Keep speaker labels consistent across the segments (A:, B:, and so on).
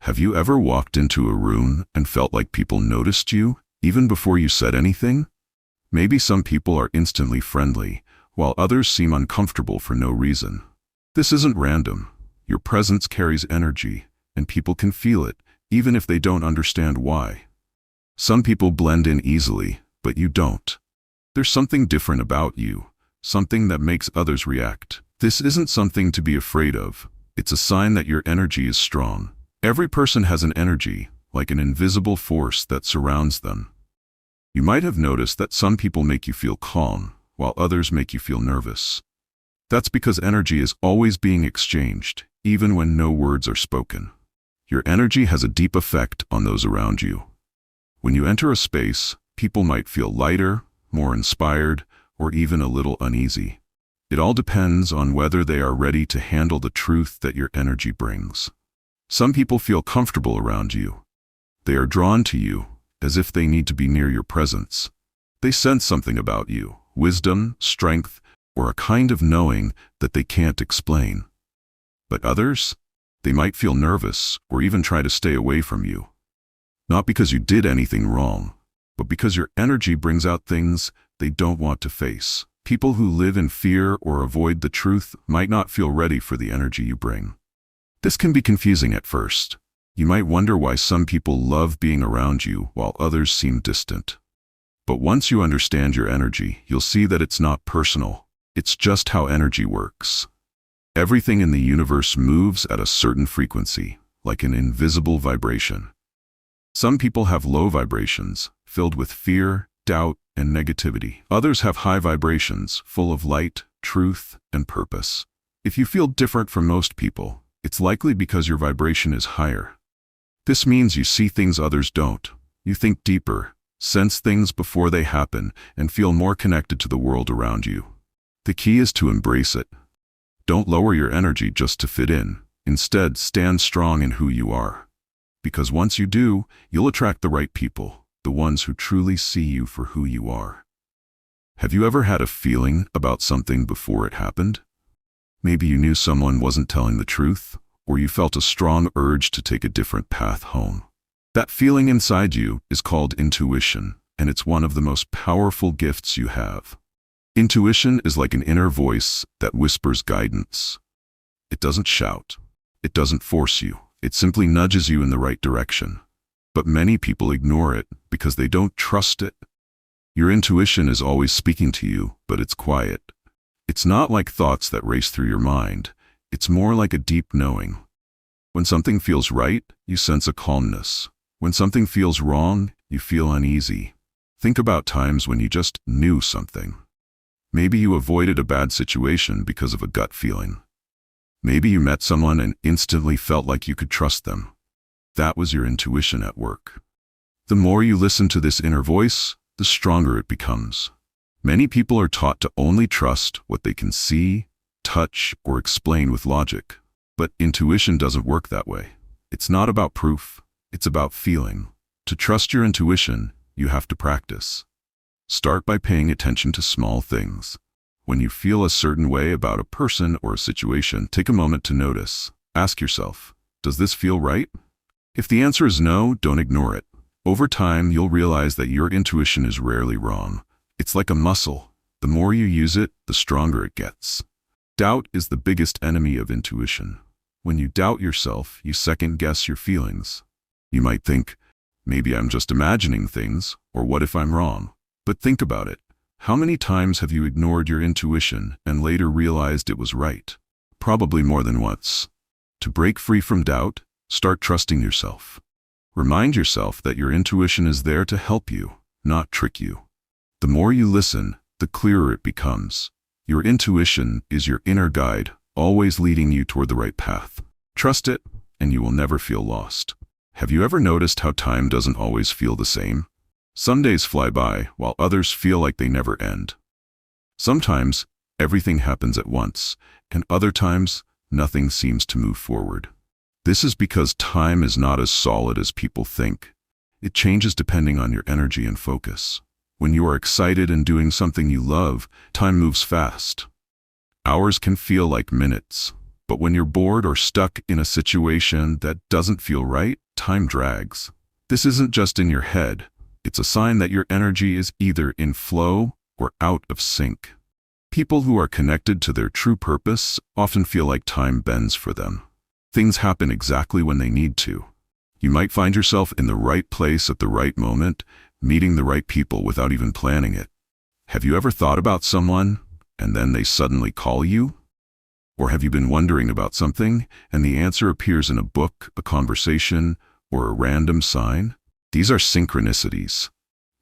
A: Have you ever walked into a room and felt like people noticed you, even before you said anything? Maybe some people are instantly friendly, while others seem uncomfortable for no reason. This isn't random. Your presence carries energy, and people can feel it, even if they don't understand why. Some people blend in easily, but you don't. There's something different about you, something that makes others react. This isn't something to be afraid of. It's a sign that your energy is strong. Every person has an energy, like an invisible force that surrounds them. You might have noticed that some people make you feel calm, while others make you feel nervous. That's because energy is always being exchanged, even when no words are spoken. Your energy has a deep effect on those around you. When you enter a space, people might feel lighter, more inspired, or even a little uneasy. It all depends on whether they are ready to handle the truth that your energy brings. Some people feel comfortable around you. They are drawn to you, as if they need to be near your presence. They sense something about you, wisdom, strength, or a kind of knowing that they can't explain. But others? They might feel nervous or even try to stay away from you. Not because you did anything wrong, but because your energy brings out things they don't want to face. People who live in fear or avoid the truth might not feel ready for the energy you bring. This can be confusing at first. You might wonder why some people love being around you while others seem distant. But once you understand your energy, you'll see that it's not personal. It's just how energy works. Everything in the universe moves at a certain frequency, like an invisible vibration. Some people have low vibrations, filled with fear, doubt, and negativity. Others have high vibrations, full of light, truth, and purpose. If you feel different from most people, it's likely because your vibration is higher. This means you see things others don't. You think deeper, sense things before they happen, and feel more connected to the world around you. The key is to embrace it. Don't lower your energy just to fit in. Instead, stand strong in who you are. Because once you do, you'll attract the right people, the ones who truly see you for who you are. Have you ever had a feeling about something before it happened? Maybe you knew someone wasn't telling the truth, or you felt a strong urge to take a different path home. That feeling inside you is called intuition, and it's one of the most powerful gifts you have. Intuition is like an inner voice that whispers guidance. It doesn't shout. It doesn't force you. It simply nudges you in the right direction. But many people ignore it because they don't trust it. Your intuition is always speaking to you, but it's quiet. It's not like thoughts that race through your mind. It's more like a deep knowing. When something feels right, you sense a calmness. When something feels wrong, you feel uneasy. Think about times when you just knew something. Maybe you avoided a bad situation because of a gut feeling. Maybe you met someone and instantly felt like you could trust them. That was your intuition at work. The more you listen to this inner voice, the stronger it becomes. Many people are taught to only trust what they can see, touch, or explain with logic. But intuition doesn't work that way. It's not about proof. It's about feeling. To trust your intuition, you have to practice. Start by paying attention to small things. When you feel a certain way about a person or a situation, take a moment to notice. Ask yourself, does this feel right? If the answer is no, don't ignore it. Over time, you'll realize that your intuition is rarely wrong. It's like a muscle. The more you use it, the stronger it gets. Doubt is the biggest enemy of intuition. When you doubt yourself, you second-guess your feelings. You might think, maybe I'm just imagining things, or what if I'm wrong? But think about it. How many times have you ignored your intuition and later realized it was right? Probably more than once. To break free from doubt, start trusting yourself. Remind yourself that your intuition is there to help you, not trick you. The more you listen, the clearer it becomes. Your intuition is your inner guide, always leading you toward the right path. Trust it, and you will never feel lost. Have you ever noticed how time doesn't always feel the same? Some days fly by, while others feel like they never end. Sometimes, everything happens at once, and other times, nothing seems to move forward. This is because time is not as solid as people think. It changes depending on your energy and focus. When you are excited and doing something you love, time moves fast. Hours can feel like minutes. But when you're bored or stuck in a situation that doesn't feel right, time drags. This isn't just in your head. It's a sign that your energy is either in flow or out of sync. People who are connected to their true purpose often feel like time bends for them. Things happen exactly when they need to. You might find yourself in the right place at the right moment, meeting the right people without even planning it. Have you ever thought about someone, and then they suddenly call you? Or have you been wondering about something, and the answer appears in a book, a conversation, or a random sign? These are synchronicities,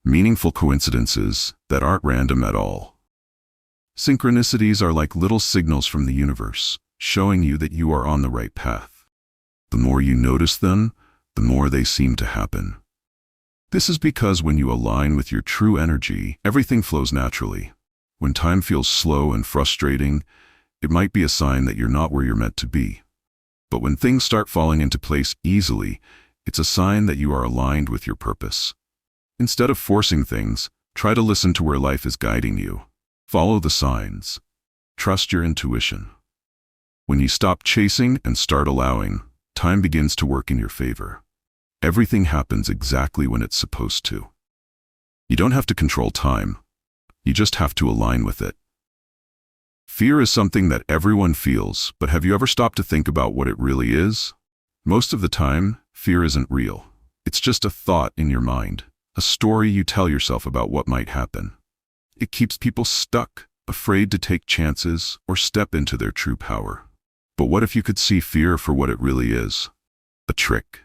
A: meaningful coincidences that aren't random at all. Synchronicities are like little signals from the universe, showing you that you are on the right path. The more you notice them, the more they seem to happen. This is because when you align with your true energy, everything flows naturally. When time feels slow and frustrating, it might be a sign that you're not where you're meant to be. But when things start falling into place easily, it's a sign that you are aligned with your purpose. Instead of forcing things, try to listen to where life is guiding you. Follow the signs. Trust your intuition. When you stop chasing and start allowing, time begins to work in your favor. Everything happens exactly when it's supposed to. You don't have to control time. You just have to align with it. Fear is something that everyone feels, but have you ever stopped to think about what it really is? Most of the time, fear isn't real. It's just a thought in your mind, a story you tell yourself about what might happen. It keeps people stuck, afraid to take chances or step into their true power. But what if you could see fear for what it really is? A trick,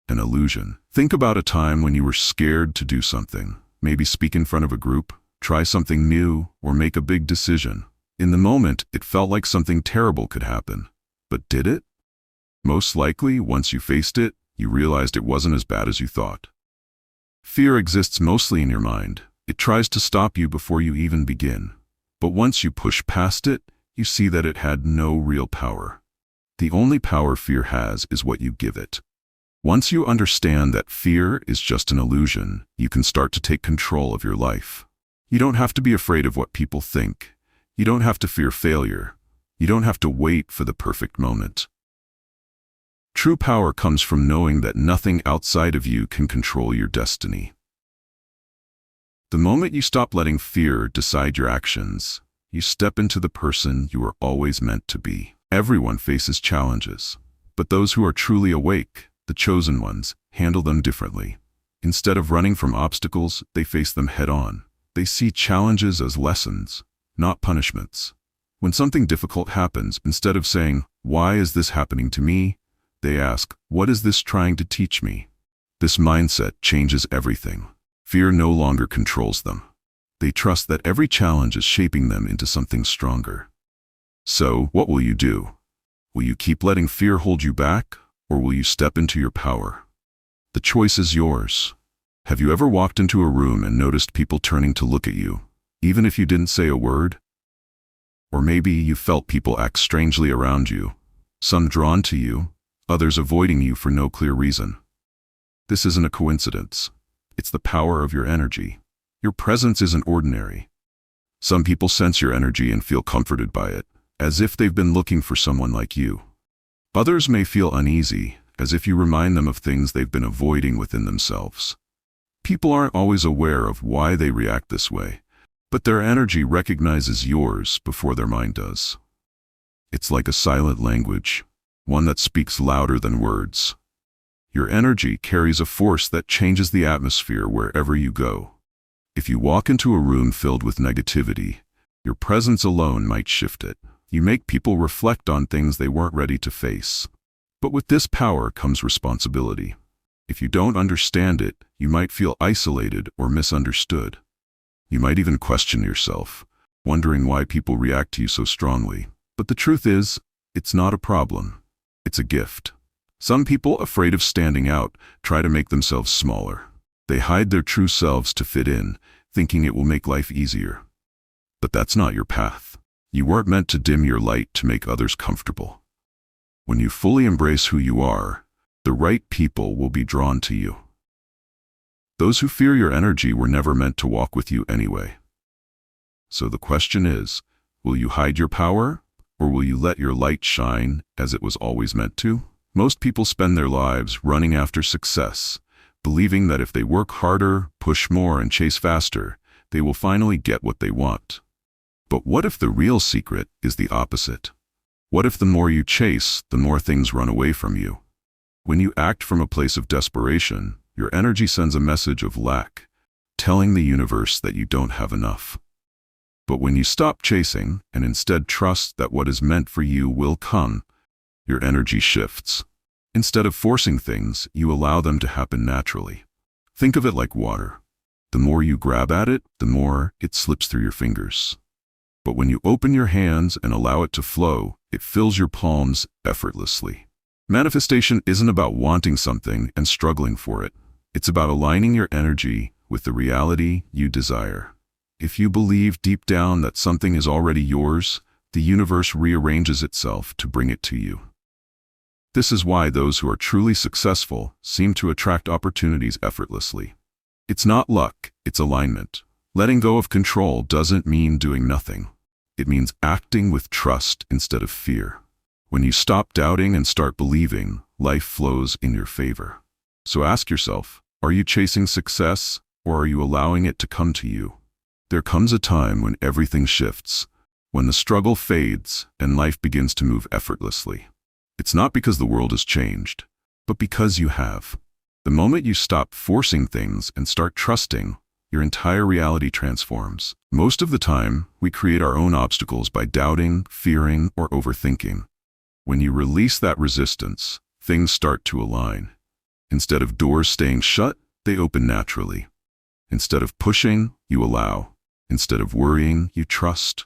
A: an illusion. Think about a time when you were scared to do something, maybe speak in front of a group, try something new, or make a big decision. In the moment, it felt like something terrible could happen. But did it? Most likely, once you faced it, you realized it wasn't as bad as you thought. Fear exists mostly in your mind. It tries to stop you before you even begin. But once you push past it, you see that it had no real power. The only power fear has is what you give it. Once you understand that fear is just an illusion, you can start to take control of your life. You don't have to be afraid of what people think. You don't have to fear failure. You don't have to wait for the perfect moment. True power comes from knowing that nothing outside of you can control your destiny. The moment you stop letting fear decide your actions, you step into the person you were always meant to be. Everyone faces challenges, but those who are truly awake, the chosen ones, handle them differently. Instead of running from obstacles, they face them head-on. They see challenges as lessons, not punishments. When something difficult happens, instead of saying, "Why is this happening to me?" they ask, "What is this trying to teach me?" This mindset changes everything. Fear no longer controls them. They trust that every challenge is shaping them into something stronger. So, what will you do? Will you keep letting fear hold you back, or will you step into your power? The choice is yours. Have you ever walked into a room and noticed people turning to look at you, even if you didn't say a word? Or maybe you felt people act strangely around you, some drawn to you, others avoiding you for no clear reason. This isn't a coincidence. It's the power of your energy. Your presence isn't ordinary. Some people sense your energy and feel comforted by it, as if they've been looking for someone like you. Others may feel uneasy, as if you remind them of things they've been avoiding within themselves. People aren't always aware of why they react this way, but their energy recognizes yours before their mind does. It's like a silent language, one that speaks louder than words. Your energy carries a force that changes the atmosphere wherever you go. If you walk into a room filled with negativity, your presence alone might shift it. You make people reflect on things they weren't ready to face. But with this power comes responsibility. If you don't understand it, you might feel isolated or misunderstood. You might even question yourself, wondering why people react to you so strongly. But the truth is, it's not a problem. It's a gift. Some people, afraid of standing out, try to make themselves smaller. They hide their true selves to fit in, thinking it will make life easier. But that's not your path. You weren't meant to dim your light to make others comfortable. When you fully embrace who you are, the right people will be drawn to you. Those who fear your energy were never meant to walk with you anyway. So the question is, will you hide your power, Or will you let your light shine as it was always meant to? Most people spend their lives running after success, believing that if they work harder, push more, and chase faster, they will finally get what they want. But what if the real secret is the opposite? What if the more you chase, the more things run away from you? When you act from a place of desperation, your energy sends a message of lack, telling the universe that you don't have enough. But when you stop chasing and instead trust that what is meant for you will come, your energy shifts. Instead of forcing things, you allow them to happen naturally. Think of it like water. The more you grab at it, the more it slips through your fingers. But when you open your hands and allow it to flow, it fills your palms effortlessly. Manifestation isn't about wanting something and struggling for it. It's about aligning your energy with the reality you desire. If you believe deep down that something is already yours, the universe rearranges itself to bring it to you. This is why those who are truly successful seem to attract opportunities effortlessly. It's not luck, it's alignment. Letting go of control doesn't mean doing nothing. It means acting with trust instead of fear. When you stop doubting and start believing, life flows in your favor. So ask yourself, are you chasing success, or are you allowing it to come to you? There comes a time when everything shifts, when the struggle fades and life begins to move effortlessly. It's not because the world has changed, but because you have. The moment you stop forcing things and start trusting, your entire reality transforms. Most of the time, we create our own obstacles by doubting, fearing, or overthinking. When you release that resistance, things start to align. Instead of doors staying shut, they open naturally. Instead of pushing, you allow. Instead of worrying, you trust.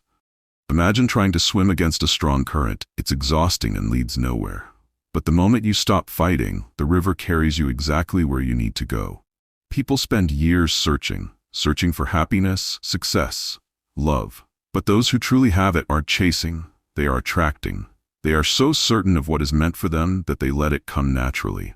A: Imagine trying to swim against a strong current. It's exhausting and leads nowhere. But the moment you stop fighting, the river carries you exactly where you need to go. People spend years searching for happiness, success, love. But those who truly have it aren't chasing, they are attracting. They are so certain of what is meant for them that they let it come naturally.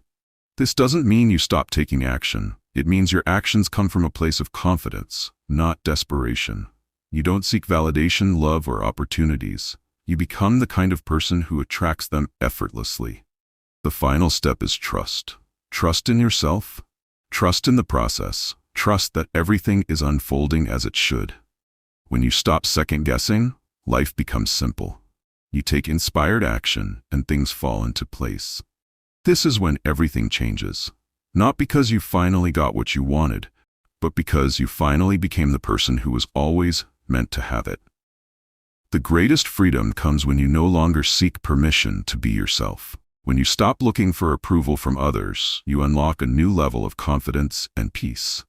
A: This doesn't mean you stop taking action. It means your actions come from a place of confidence, not desperation. You don't seek validation, love, or opportunities. You become the kind of person who attracts them effortlessly. The final step is trust. Trust in yourself. Trust in the process. Trust that everything is unfolding as it should. When you stop second-guessing, life becomes simple. You take inspired action and things fall into place. This is when everything changes. Not because you finally got what you wanted, but because you finally became the person who was always meant to have it. The greatest freedom comes when you no longer seek permission to be yourself. When you stop looking for approval from others, you unlock a new level of confidence and peace.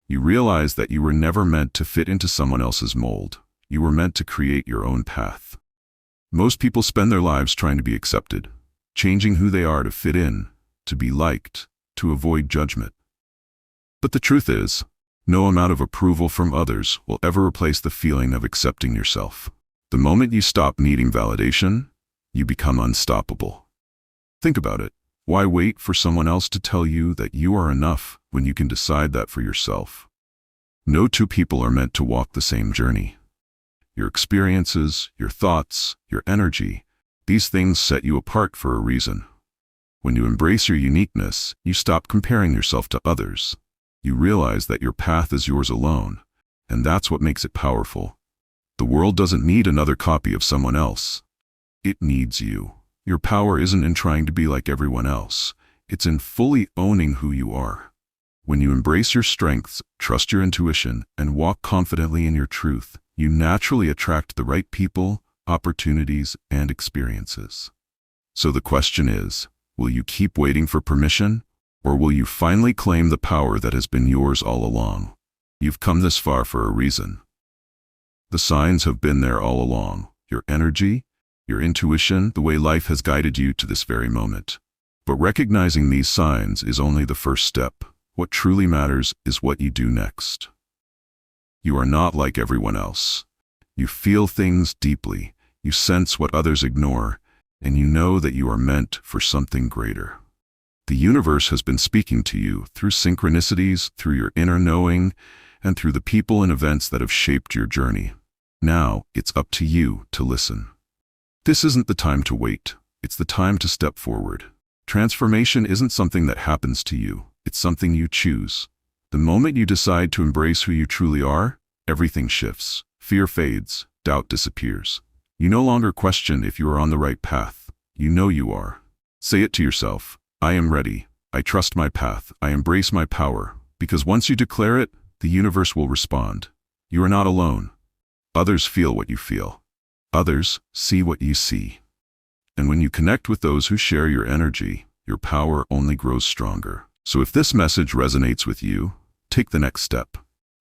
A: You realize that you were never meant to fit into someone else's mold. You were meant to create your own path. Most people spend their lives trying to be accepted, changing who they are to fit in, to be liked, to avoid judgment. But the truth is, no amount of approval from others will ever replace the feeling of accepting yourself. The moment you stop needing validation, you become unstoppable. Think about it. Why wait for someone else to tell you that you are enough when you can decide that for yourself? No two people are meant to walk the same journey. Your experiences, your thoughts, your energy, these things set you apart for a reason. When you embrace your uniqueness, you stop comparing yourself to others. You realize that your path is yours alone, and that's what makes it powerful. The world doesn't need another copy of someone else. It needs you. Your power isn't in trying to be like everyone else. It's in fully owning who you are. When you embrace your strengths, trust your intuition, and walk confidently in your truth, you naturally attract the right people, opportunities, and experiences. So the question is, will you keep waiting for permission, or will you finally claim the power that has been yours all along? You've come this far for a reason. The signs have been there all along. Your energy, your intuition, the way life has guided you to this very moment. But recognizing these signs is only the first step. What truly matters is what you do next. You are not like everyone else. You feel things deeply, you sense what others ignore, and you know that you are meant for something greater. The universe has been speaking to you through synchronicities, through your inner knowing, and through the people and events that have shaped your journey. Now, it's up to you to listen. This isn't the time to wait. It's the time to step forward. Transformation isn't something that happens to you. It's something you choose. The moment you decide to embrace who you truly are, everything shifts. Fear fades. Doubt disappears. You no longer question if you are on the right path. You know you are. Say it to yourself. I am ready. I trust my path. I embrace my power. Because once you declare it, the universe will respond. You are not alone. Others feel what you feel. Others see what you see. And when you connect with those who share your energy, your power only grows stronger. So if this message resonates with you, take the next step.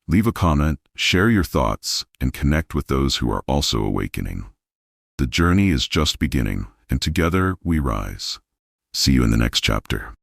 A: Leave a comment, share your thoughts, and connect with those who are also awakening. The journey is just beginning, and together we rise. See you in the next chapter.